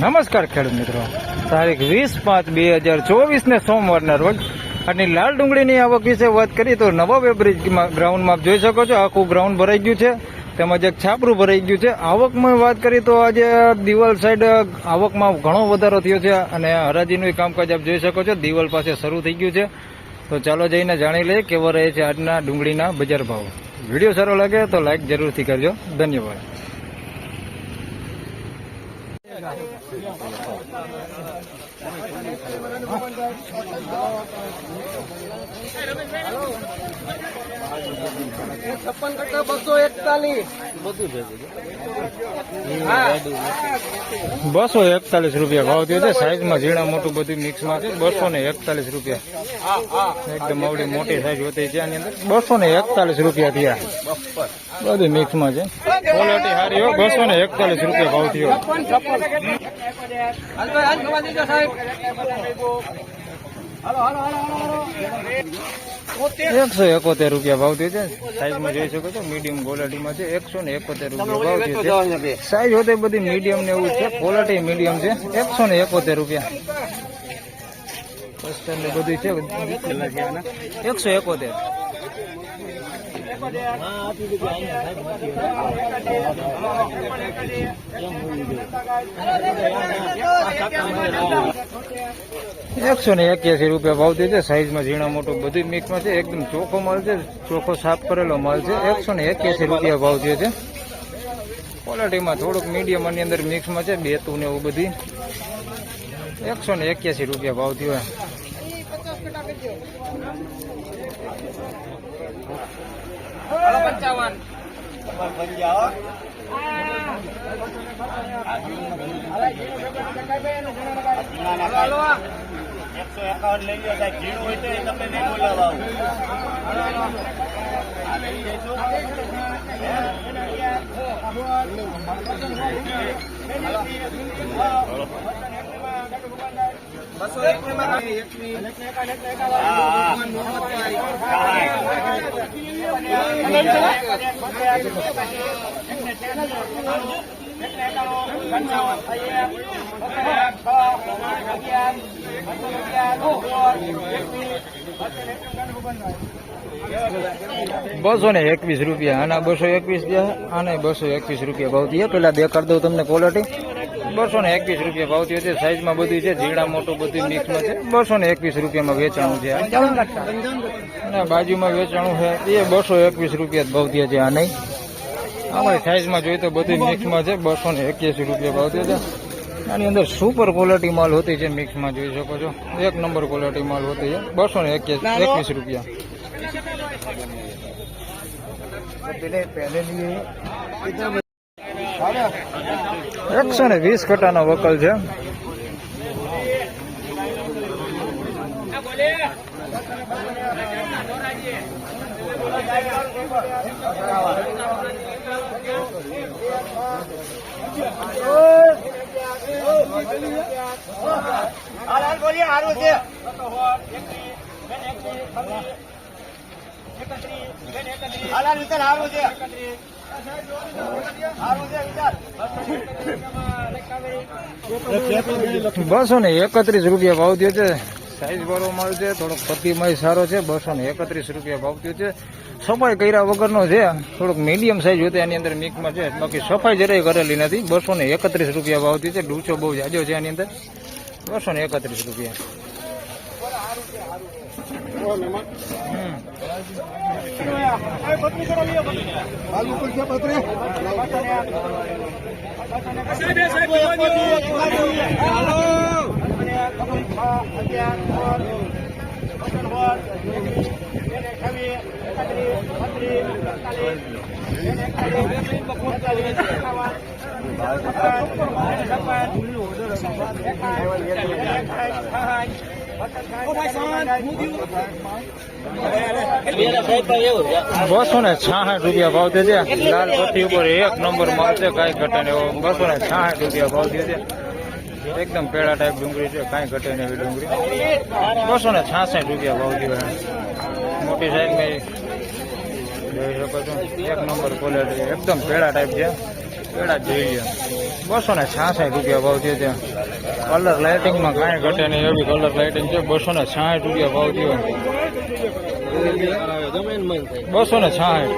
નમસ્કાર ખેડૂત મિત્રો, તારીખ 20/5/2024 ને સોમવારના રોજ આજની લાલ ડુંગળીની આવક વિશે વાત કરીએ તો નવા વેબ્રિજ ગ્રાઉન્ડમાં જોઈ શકો છો આખું ગ્રાઉન્ડ ભરાઈ ગયું છે, તેમજ એક છાપરું ભરાઈ ગયું છે. આવકમાં વાત કરીએ તો આજે દિવાલ સાઈડ આવકમાં ઘણો વધારો થયો છે અને હરાજીનું કામકાજ આપ જોઈ શકો છો દિવાલ પાસે શરૂ થઈ ગયું છે. તો ચાલો જઈને જાણી લઈએ કેવો રહે છે આજના ડુંગળીના બજાર ભાવ. વિડીયો સારો લાગે તો લાઈક જરૂરથી કરજો. ધન્યવાદ. છપ્પન ટકા 241 241 રૂપિયા ભાવ થયો છે. સાઈઝમાં ઝીણા મોટું બધું મિક્સમાં છે. 241 રૂપિયા એકદમ આવડી મોટી સાઈઝ હોતી છે. આની અંદર 241 રૂપિયા થયા. બધું મિક્સમાં છે. ક્વોલિટી સારી હોય. 241 રૂપિયા ભાવ થયો. 171 રૂપિયા ભાવ થયો છે. સાઈઝમાં જોઈ શકો છો મીડિયમ ક્વોલિટીમાં છે. 171 રૂપિયા ભાવ થયો છે. સાઈઝ હોતે બધી મીડિયમ ને એવું છે. ક્વોલિટી મીડિયમ છે. 171 રૂપિયા કસ્ટમ ને બધું છે. 171 181 રૂપિયા ભાવ થયો છે. સાઈઝમાં ઝીણા મોટું બધું મિક્સમાં છે. એકદમ ચોખ્ખો માલ છે. ચોખ્ખો સાફ કરેલો માલ છે. 181 રૂપિયા ભાવ થયો છે. ક્વોલિટીમાં થોડુંક મીડિયમ આની અંદર મિક્સમાં છે. બેતું ને એવું બધી 181 રૂપિયા ભાવ થયો. ₹221 આના 221 છે. આને 221 રૂપિયા ભાવ થયા. પેલા દેખાડ દઉં તમને ક્વોલિટી. 221 રૂપિયા ભાવ થયો છે. સાઈઝમાં બધું છે. ઝીણા મોટું બધું મિક્સમાં છે. 221 રૂપિયામાં વેચાણું છે. અને બાજુમાં વેચાણું છે એ 221 રૂપિયા ભાવ થયા છે. આ નહીં અમારી સાઈઝમાં જોઈએ તો બધું મિક્સમાં છે. 281 રૂપિયા ભાવ થયો છે. આની અંદર સુપર ક્વોલિટી માલ હોતી છે. મિક્સમાં જોઈ શકો છો. એક નંબર ક્વોલિટી માલ હોતી છે. 221 રૂપિયા. 120 કટાનો વકલ છે. ₹231 રૂપિયા ભાવ થયો છે. સાઈઝ વાળો માલ છે. થોડોક પતિમય સારો છે. 231 રૂપિયા ભાવ થયો છે. સફાઈ કર્યા વગરનો છે. થોડોક મીડિયમ સાઈઝ હોતી આની અંદર મિક્સમાં છે. બાકી સફાઈ જરાય કરેલી નથી. 231 રૂપિયા ભાવ થયો છે. ડૂચો બહુ જાજો છે આની અંદર. 231 રૂપિયા. ₹266 ભાવ થયો છે. લાલ પટ્ટી ઉપર એક નંબર માલ છે. કાંઈ ઘટે ને એવો ₹266 ભાવ થયો છે. એકદમ પેડા ટાઈપ ડુંગળી છે. કાંઈ ઘટે ને એવી ડુંગળી. ₹266 ભાવ થયો. મોટી સાઈઝ જોઈ શકો છો. એક નંબર ક્વોલિટી એકદમ પેડા ટાઈપ છે. પેડા જોઈ લો 266 રૂપિયા ભાવ થયો છે. કલર લાઇટિંગમાં કાંઈ ઘટે નહીં એવી કલર લાઇટિંગ છે. 260 રૂપિયા ભાવ થયો. 260.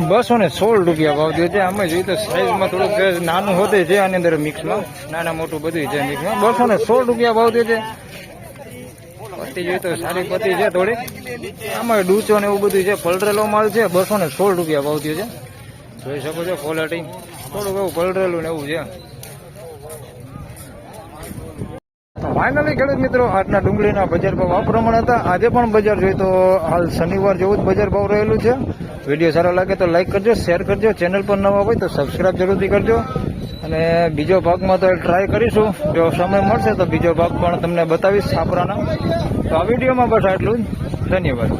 ₹216 ભાવ થયો છે. આમાં જોઈએ તો સાઈઝમાં થોડુંક નાનું હોતે છે આની અંદર મિક્સમાં નાના મોટું બધું છે મિક્સમાં. ₹216 ભાવ થયો છે. પત્તી જોઈએ તો સારી પત્તી છે થોડી. આમાં ડૂચો ને એવું બધું છે. પલરેલો માલ છે. ₹216 ભાવ થયો છે. જોઈ શકો છો ક્વોલિટી થોડુંક એવું પલરેલું ને એવું છે. ફાઇનલી ખેડૂત મિત્રો આજના ડુંગળીના બજાર ભાવ આ પ્રમાણે હતા. આજે પણ બજાર જોઈએ તો હાલ શનિવાર જેવું જ બજાર ભાવ રહેલું છે. વિડીયો સારો લાગે તો લાઈક કરજો, શેર કરજો. ચેનલ પર નવા હોય તો સબસ્ક્રાઇબ જરૂરથી કરજો. અને બીજો ભાગમાં તો ટ્રાય કરીશું, જો સમય મળશે તો બીજો ભાગ પણ તમને બતાવીશ છાપરાના. તો આ વિડીયોમાં બસ આટલું જ. ધન્યવાદ.